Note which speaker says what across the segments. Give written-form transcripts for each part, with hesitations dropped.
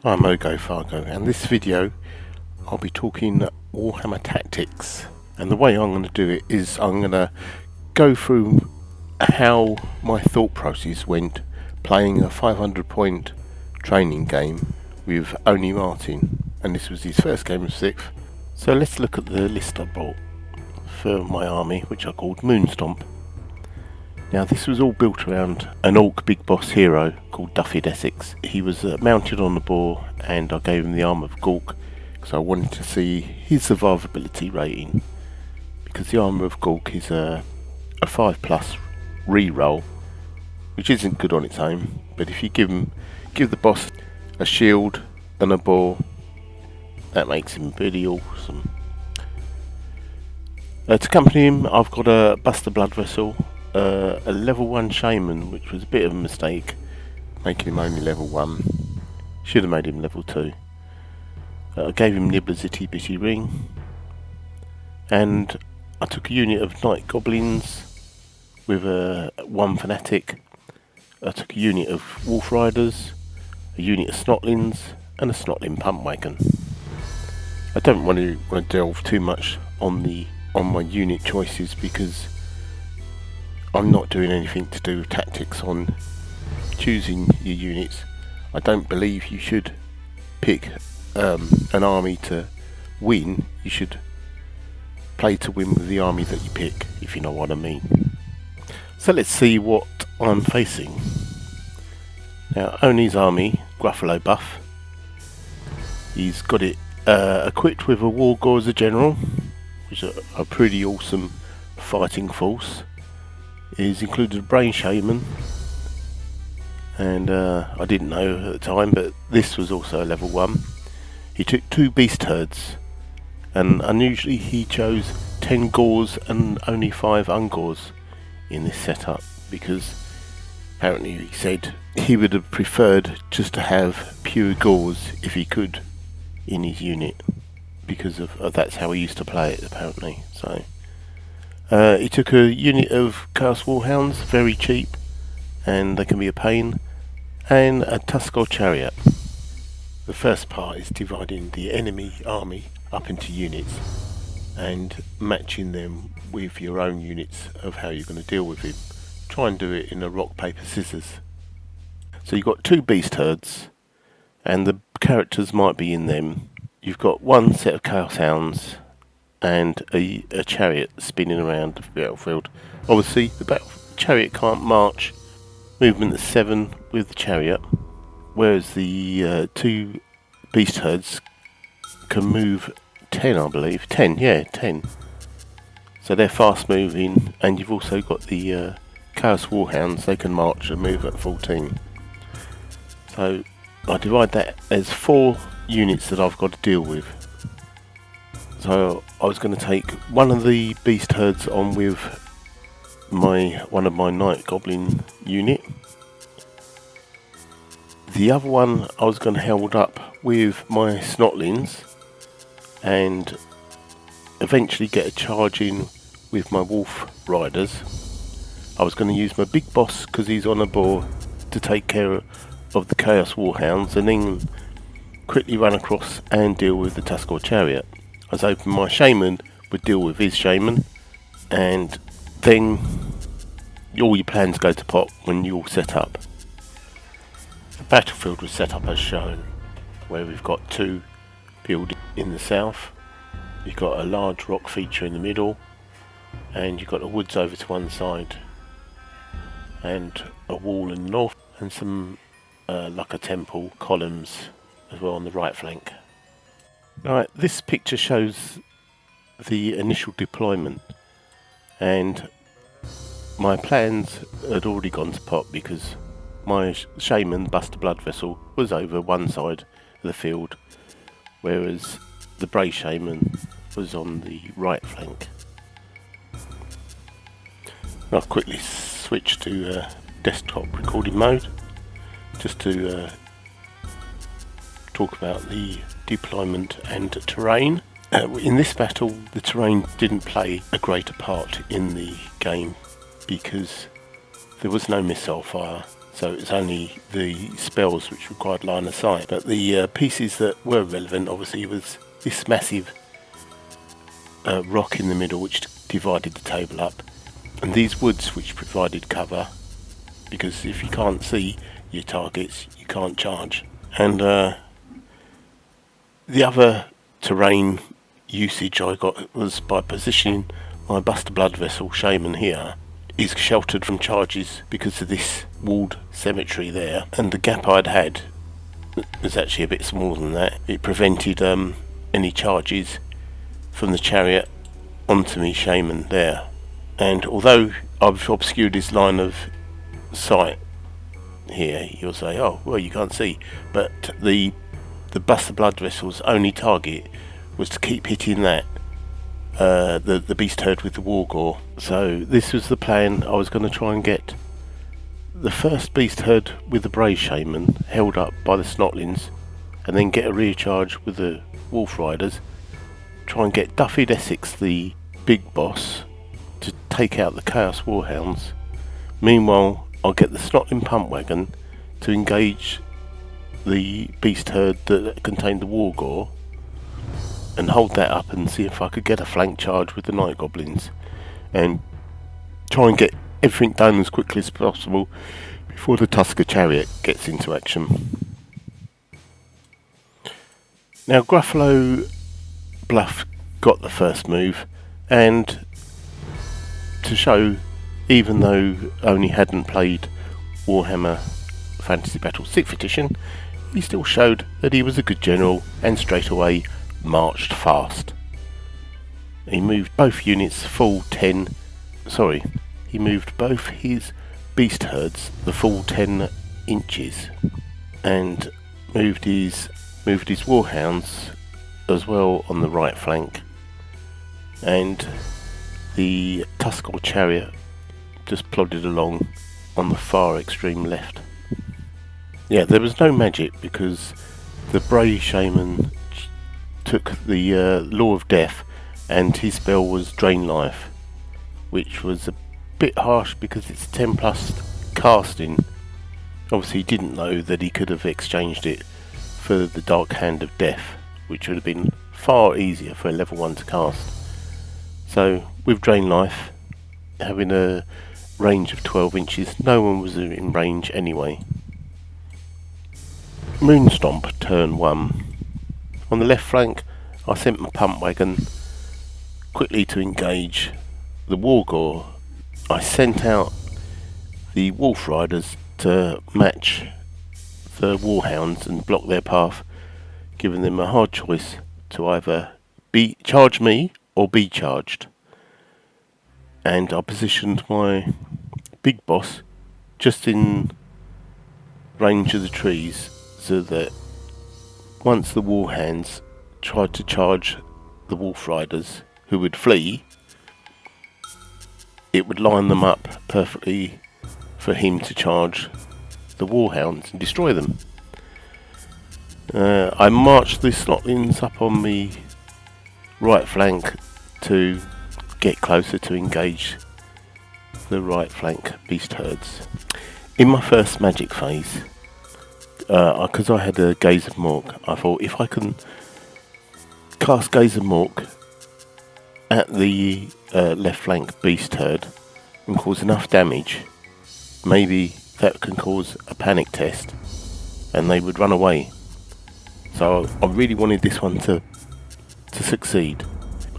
Speaker 1: I'm Ogo Fargo, and this video I'll be talking Warhammer Tactics. And the way I'm going to do it is I'm going to go through how my thought process went playing a 500 point training game with Oni Martin, and this was his first game of 6th. So let's look at the list I brought for my army, which I called Moonstomp. Now this was all built around an orc big boss hero called Duffy Essex. He was mounted on the boar, and I gave him the arm of Gork because I wanted to see his survivability rating, because the armour of Gork is a 5+ re-roll, which isn't good on its own, but if you give the boss a shield and a boar, that makes him pretty awesome. To accompany him, I've got a Buster Blood Vessel, a level 1 Shaman, which was a bit of a mistake, making him only level 1. Should have made him level 2. I gave him Nibbler's Itty Bitty Ring, and I took a unit of Night Goblins with one Fanatic. I took a unit of Wolf Riders, a unit of Snotlings, and a Snotling Pump Wagon. I don't want to delve too much on my unit choices, because I'm not doing anything to do with tactics on choosing your units. I don't believe you should pick an army to win. You should play to win with the army that you pick, if you know what I mean. So let's see what I'm facing. Now, Oni's army, Gruffalo buff. He's got it equipped with a War Gore as a general, which is a pretty awesome fighting force. He's included a Brain Shaman, and I didn't know at the time, but this was also a level 1. He took 2 Beast Herds, and unusually he chose 10 Gores and only 5 Ungores in this setup, because apparently he said he would have preferred just to have pure Gores if he could in his unit, because of that's how he used to play it apparently. So he took a unit of Chaos Warhounds, very cheap, and they can be a pain, and a Tuskar Chariot. The first part is dividing the enemy army up into units and matching them with your own units of how you're going to deal with him. Try and do it in a rock, paper, scissors. So you've got 2 Beast Herds, and the characters might be in them. You've got 1 set of Chaos Hounds and a chariot spinning around the battlefield. Obviously the chariot can't march movement of 7 with the chariot, whereas the 2 Beast Herds can move 10, I believe. 10. So they're fast moving, and you've also got the Chaos Warhounds. They can march and move at 14. So I divide that as 4 units that I've got to deal with. So I was going to take one of the Beast Herds on with one of my Night Goblin unit. The other one I was going to hold up with my Snotlings, and eventually get a charge in with my Wolf Riders. I was going to use my big boss, because he's on a boar, to take care of the Chaos Warhounds, and then quickly run across and deal with the Tuskar Chariot. I was hoping my Shaman would deal with his Shaman, and then all your plans go to pot when you're all set up. The battlefield was set up as shown, where we've got 2 buildings in the south. You've got a large rock feature in the middle, and you've got the woods over to one side, and a wall in the north, and some like a temple columns as well on the right flank. Right, this picture shows the initial deployment, and my plans had already gone to pot, because my Shaman, Buster Blood Vessel, was over one side of the field, whereas the Bray Shaman was on the right flank. I'll quickly switch to desktop recording mode, just to talk about the deployment and terrain. In this battle, the terrain didn't play a greater part in the game, because there was no missile fire, so it's only the spells which required line of sight. But the pieces that were relevant obviously was this massive rock in the middle which divided the table up, and these woods which provided cover, because if you can't see your targets you can't charge. And the other terrain usage I got was by positioning my Buster Blood Vessel Shaman here is sheltered from charges because of this walled cemetery there, and the gap I'd had was actually a bit smaller than that. It prevented any charges from the chariot onto me Shaman there. And although I've obscured his line of sight here, you'll say, oh well, you can't see, but the Buster Blood Vessel's only target was to keep hitting that the beast herd with the war gore. So this was the plan. I was going to try and get the first beast herd with the Brave Shaman held up by the Snotlings, and then get a rear charge with the Wolf Riders, try and get Duffied Essex, the big boss, to take out the Chaos Warhounds. Meanwhile, I'll get the Snotling Pump Wagon to engage the beast herd that contained the war gore, and hold that up and see if I could get a flank charge with the Night Goblins, and try and get everything done as quickly as possible before the Tusker Chariot gets into action. Now Gruffalo Bluff got the first move, and to show, even though only hadn't played Warhammer Fantasy Battle 6th edition, he still showed that he was a good general, and straight away marched fast. He moved both units full 10, he moved both his beast herds the full 10 inches, and moved his warhounds as well on the right flank, and the Tusker Chariot just plodded along on the far extreme left. Yeah, there was no magic because the Brave Shaman took the Law of Death, and his spell was Drain Life, which was a bit harsh because it's 10 plus casting. Obviously he didn't know that he could have exchanged it for the Dark Hand of Death, which would have been far easier for a level 1 to cast. So with Drain Life having a range of 12 inches, no one was in range anyway. Moonstomp turn 1. On the left flank, I sent my pump wagon quickly to engage the Wargore. I sent out the Wolf Riders to match the Warhounds and block their path, giving them a hard choice to either charge me or be charged. And I positioned my big boss just in range of the trees, so that once the Warhounds tried to charge the Wolf Riders, who would flee, it would line them up perfectly for him to charge the Warhounds and destroy them. I marched the Snotlings up on the right flank to get closer to engage the right flank beast herds. In my first magic phase, because I had a Gaze of Mork, I thought if I can cast Gaze of Mork at the left flank beast herd and cause enough damage, maybe that can cause a panic test and they would run away. So I really wanted this one to succeed.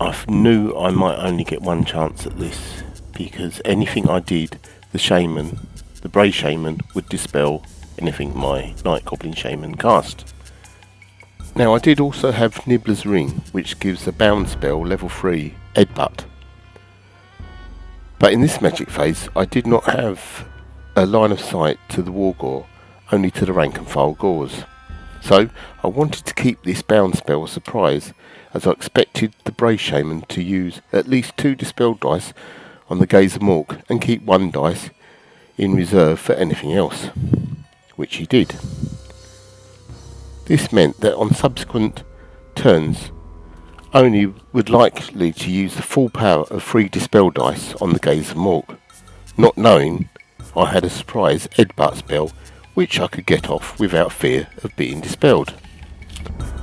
Speaker 1: I knew I might only get one chance at this, because anything I did, the Brave Shaman would dispel anything my Night Goblin Shaman cast. Now I did also have Nibbler's Ring, which gives a bound spell level 3 Headbutt. But in this magic phase I did not have a line of sight to the Wargore, only to the rank and file Gores. So I wanted to keep this bound spell a surprise, as I expected the Brave Shaman to use at least 2 dispel dice on the Gaze of Mork and keep 1 dice in reserve for anything else, which he did. This meant that on subsequent turns only would likely to use the full power of 3 dispel dice on the Gaze of Mork, not knowing I had a surprise headbutt spell which I could get off without fear of being dispelled.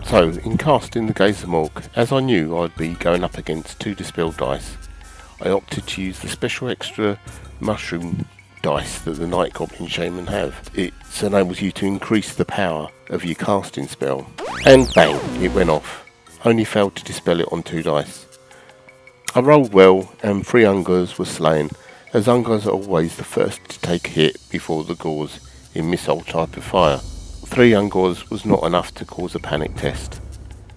Speaker 1: So, in casting the Gaze of Mork, as I knew I'd be going up against 2 dispelled dice, I opted to use the special extra mushroom dice that the Night Goblin Shaman have. It enables you to increase the power of your casting spell. And bang, it went off. Only failed to dispel it on 2 dice. I rolled well and 3 Ungors were slain, as Ungors are always the first to take a hit before the Gors in missile type of fire. 3 Ungors was not enough to cause a panic test,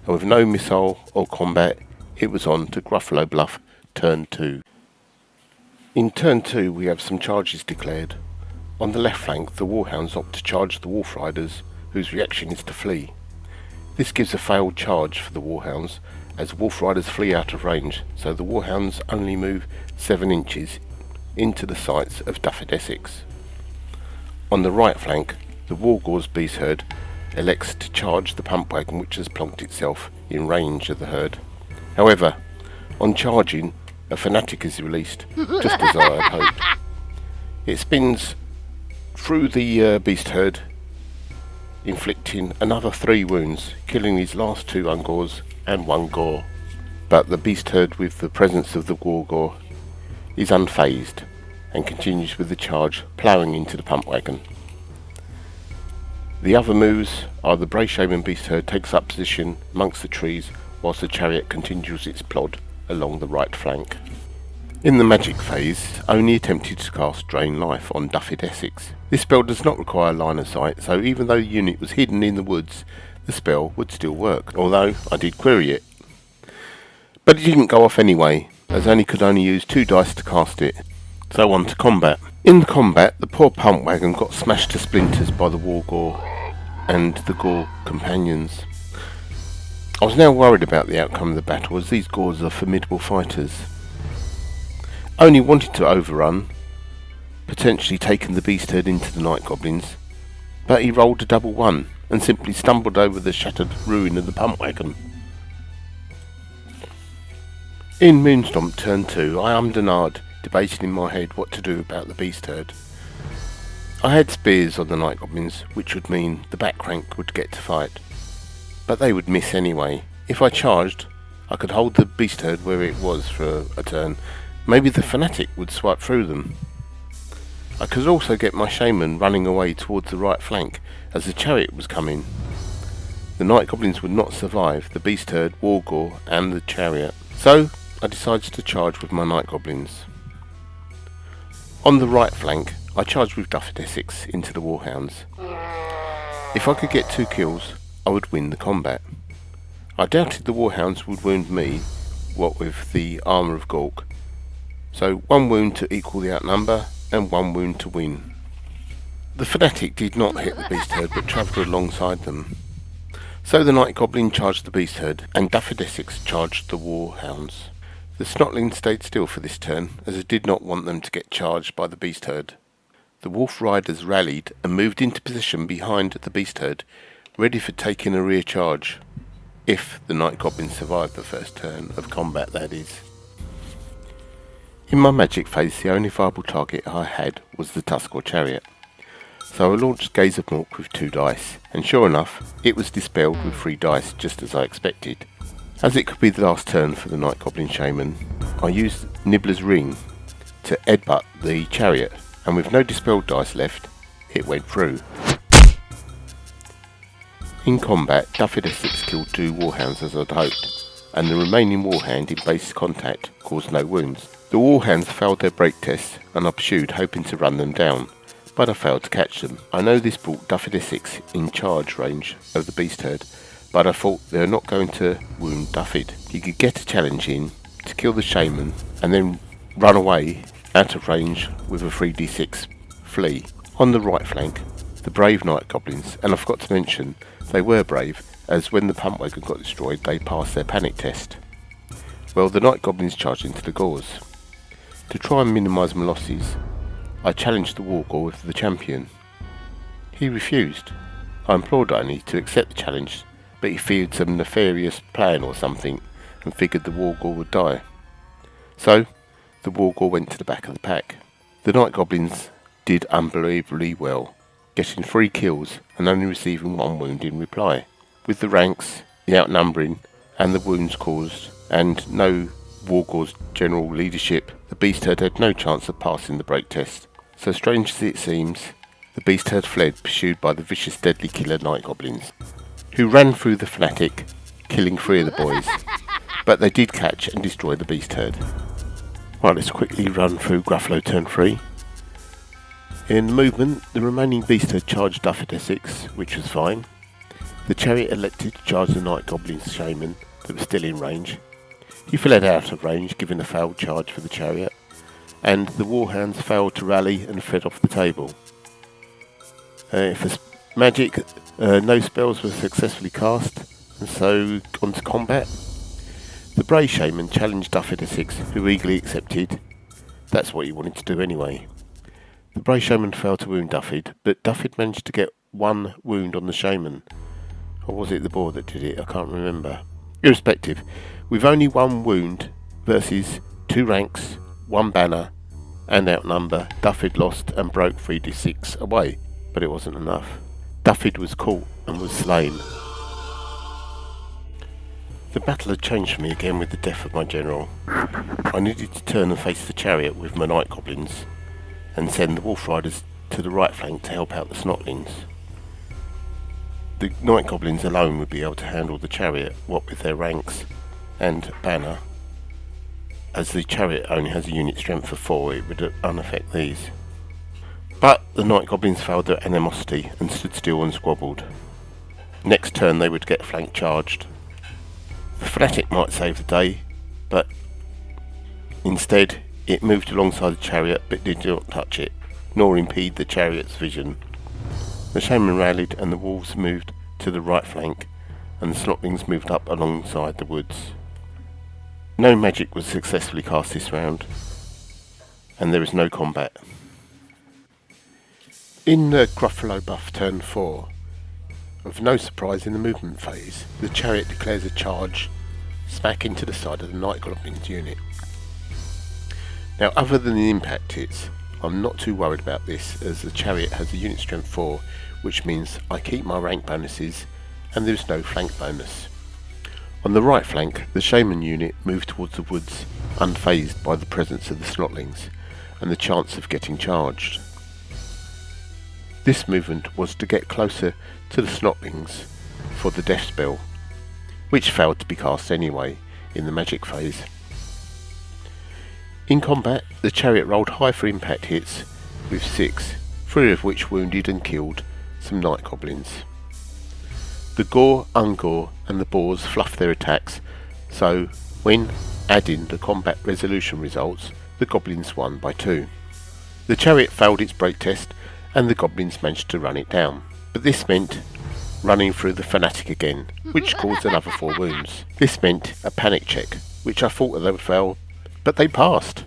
Speaker 1: and with no missile or combat, it was on to Gruffalo Bluff turn 2. In turn 2 we have some charges declared. On the left flank the Warhounds opt to charge the Wolf Riders, whose reaction is to flee. This gives a failed charge for the Warhounds, as Wolf Riders flee out of range, so the Warhounds only move 7 inches into the sights of Duffed Essex. On the right flank, the Wargors Beast Herd elects to charge the pump wagon which has plonked itself in range of the herd. However, on charging, a fanatic is released, just as I had hoped. It spins through the Beast Herd, inflicting another 3 wounds, killing these last 2 Ungors and 1 Gore. But the Beast Herd, with the presence of the Wargor, is unfazed and continues with the charge, ploughing into the pump wagon. The other moves are the Bray Shaman Beast Herd takes up position amongst the trees whilst the chariot continues its plod along the right flank. In the magic phase, only attempted to cast Drain Life on Duffed Essex. This spell does not require line of sight, so even though the unit was hidden in the woods, the spell would still work, although I did query it. But it didn't go off anyway, as I could only use 2 dice to cast it. So on to combat. In the combat, the poor pump wagon got smashed to splinters by the Wargor and the Gore companions. I was now worried about the outcome of the battle, as these Gors are formidable fighters. Only wanted to overrun, potentially taking the Beast Herd into the Night Goblins, but he rolled a double 1 and simply stumbled over the shattered ruin of the pump wagon. In Moonstomp turn 2, I ummed and ahed, debating in my head what to do about the Beast Herd. I had spears on the Night Goblins, which would mean the back rank would get to fight, but they would miss anyway. If I charged, I could hold the Beast Herd where it was for a turn. Maybe the Fanatic would swipe through them. I could also get my Shaman running away towards the right flank, as the chariot was coming. The Night Goblins would not survive the Beast Herd, Wargor and the chariot, so I decided to charge with my Night Goblins. On the right flank, I charged with Duffed Essex into the Warhounds. If I could get 2 kills, I would win the combat. I doubted the Warhounds would wound me, what with the armour of Gork, so 1 wound to equal the outnumber and 1 wound to win. The Fanatic did not hit the Beast Herd but travelled alongside them. So the Night Goblin charged the Beast Herd and Duffed Essex charged the Warhounds. The Snotlings stayed still for this turn, as I did not want them to get charged by the Beast Herd. The Wolf Riders rallied and moved into position behind the Beast Herd, ready for taking a rear charge, if the Night Goblin survived the first turn of combat, that is. In my magic phase, the only viable target I had was the Tusk or Chariot, so I launched Gaze of Mork with 2 dice, and sure enough, it was dispelled with 3 dice, just as I expected. As it could be the last turn for the Night Goblin Shaman, I used Nibbler's Ring to headbutt the Chariot, and with no dispelled dice left, it went through. In combat, Duffed Essex killed 2 Warhounds as I'd hoped, and the remaining Warhound in base contact caused no wounds. The Warhounds failed their break test, and I pursued, hoping to run them down, but I failed to catch them. I know this brought Duffed Essex in charge range of the Beast Herd, but I thought they were not going to wound Duffed. He could get a challenge in to kill the Shaman, and then run away out of range with a 3d6 flee. On the right flank, the brave Night Goblins, and I forgot to mention, they were brave, as when the pump wagon got destroyed, they passed their panic test. Well, the Night Goblins charged into the Gors. To try and minimise my losses, I challenged the Wargor with the champion. He refused. I implored only to accept the challenge, but he feared some nefarious plan or something, and figured the Wargor would die. So, the Wargor went to the back of the pack. The Night Goblins did unbelievably well, getting 3 kills and only receiving 1 wound in reply. With the ranks, the outnumbering, and the wounds caused, and no Wargor's general leadership, the beast herd had no chance of passing the break test. So strange as it seems, the beast herd fled, pursued by the vicious deadly killer night goblins, who ran through the fanatic, killing 3 of the boys, but they did catch and destroy the beast herd. Right, let's quickly run through Gruffalo turn 3. In the movement, the remaining beast herd charged Duff at Essex, which was fine. The chariot elected to charge the night goblin's shaman that was still in range. He fled out of range, giving a failed charge for the chariot, and the warhounds failed to rally and fled off the table. For magic, no spells were successfully cast, and so on to combat. The Bray Shaman challenged Duff at Essex, who eagerly accepted. That's what he wanted to do anyway. The Bray Shaman failed to wound Duffid, but Duffid managed to get 1 wound on the Shaman. Or was it the boar that did it? I can't remember. Irrespective, with only 1 wound versus 2 ranks, 1 banner, and outnumber, Duffid lost and broke 3d6 away. But it wasn't enough. Duffid was caught and was slain. The battle had changed for me again with the death of my general. I needed to turn and face the chariot with my night goblins, and send the wolf riders to the right flank to help out the snotlings. The night goblins alone would be able to handle the chariot, what with their ranks and banner. As the chariot only has a unit strength of 4, it would unaffect these. But the night goblins failed their animosity and stood still and squabbled. Next turn they would get flank charged. The fanatic might save the day, but instead it moved alongside the chariot but did not touch it, nor impede the chariot's vision. The shaman rallied and the wolves moved to the right flank, and the snotlings moved up alongside the woods. No magic was successfully cast this round, and there was no combat. In the Gruffalo buff turn 4, of no surprise in the movement phase, the chariot declares a charge smack into the side of the night goblin's unit. Now, other than the impact hits, I'm not too worried about this, as the chariot has a unit strength 4, which means I keep my rank bonuses and there is no flank bonus. On the right flank, the shaman unit moved towards the woods, unfazed by the presence of the snotlings and the chance of getting charged. This movement was to get closer to the snotlings for the death spell, which failed to be cast anyway in the magic phase. In combat, the chariot rolled high for impact hits with 6, 3 of which wounded and killed some night goblins. The gore, ungore and the boars fluffed their attacks, so when adding the combat resolution results, the goblins won by 2. The chariot failed its break test and the goblins managed to run it down, but this meant running through the fanatic again, which caused another 4 wounds. This meant a panic check, which I thought they would fail, but they passed.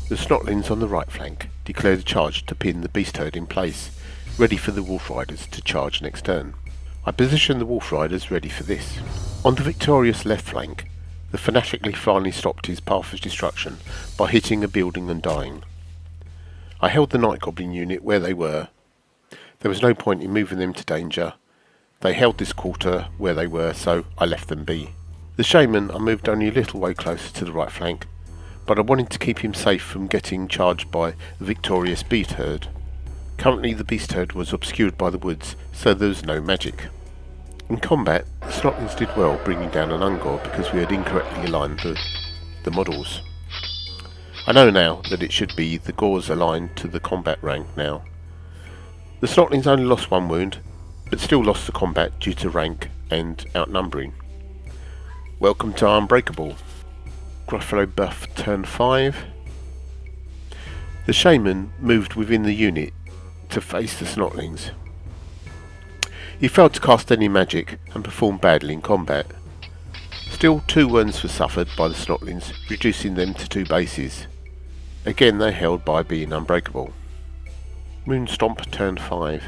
Speaker 1: The snotlings on the right flank declared a charge to pin the beast herd in place, ready for the wolf riders to charge next turn. I positioned the wolf riders ready for this. On the victorious left flank, the fanatically finally stopped his path of destruction by hitting a building and dying. I held the night goblin unit where they were. There was no point in moving them to danger. They held this quarter where they were, so I left them be. The shaman I moved only a little way closer to the right flank, but I wanted to keep him safe from getting charged by the victorious beast herd. Currently the beast herd was obscured by the woods, so there was no magic. In combat, the snotlings did well bringing down an ungore because we had incorrectly aligned the models. I know now that it should be the gores aligned to the combat rank now. The snotlings only lost 1 wound, but still lost the combat due to rank and outnumbering. Welcome to Unbreakable. Gruffalo buff turn 5. The shaman moved within the unit to face the snotlings. He failed to cast any magic and performed badly in combat. Still, 2 wounds were suffered by the snotlings, reducing them to 2 bases. Again they held by being unbreakable. Moonstomp turn 5.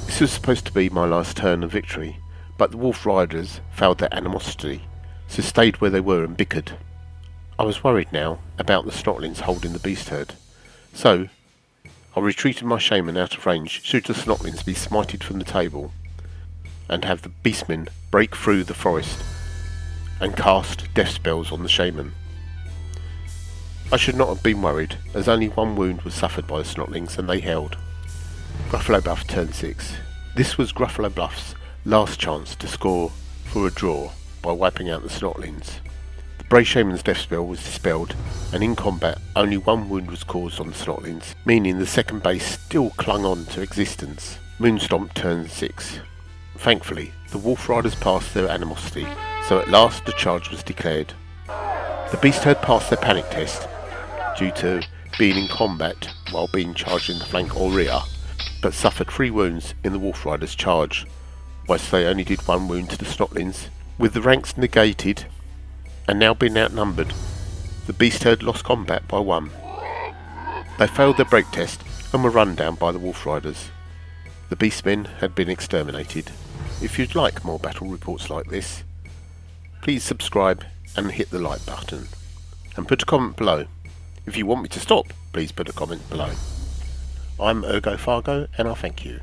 Speaker 1: This was supposed to be my last turn of victory, but the wolf riders failed their animosity, so stayed where they were and bickered. I was worried now about the snotlings holding the beast herd, So, I retreated my shaman out of range should the snotlings be smited from the table, and have the beastmen break through the forest and cast death spells on the shaman. I should not have been worried, as only one wound was suffered by the snotlings and they held. Gruffalo Bluff turn 6. This was Gruffalo Bluff's last chance to score for a draw by wiping out the snotlings. The Brave Shaman's death spell was dispelled, and in combat only one wound was caused on the snotlings, meaning the second base still clung on to existence. Moonstomp turn 6. Thankfully, the Wolf Riders passed their animosity, so at last the charge was declared. The Beast Herd passed their panic test due to being in combat while being charged in the flank or rear, but suffered 3 wounds in the Wolf Riders' charge, whilst they only did 1 wound to the snotlings. With the ranks negated and now being outnumbered, the Beast Herd lost combat by 1. They failed their break test and were run down by the Wolf Riders. The Beastmen had been exterminated. If you'd like more battle reports like this, please subscribe and hit the like button, and put a comment below. If you want me to stop, please put a comment below. I'm Ergo Fargo, and I thank you.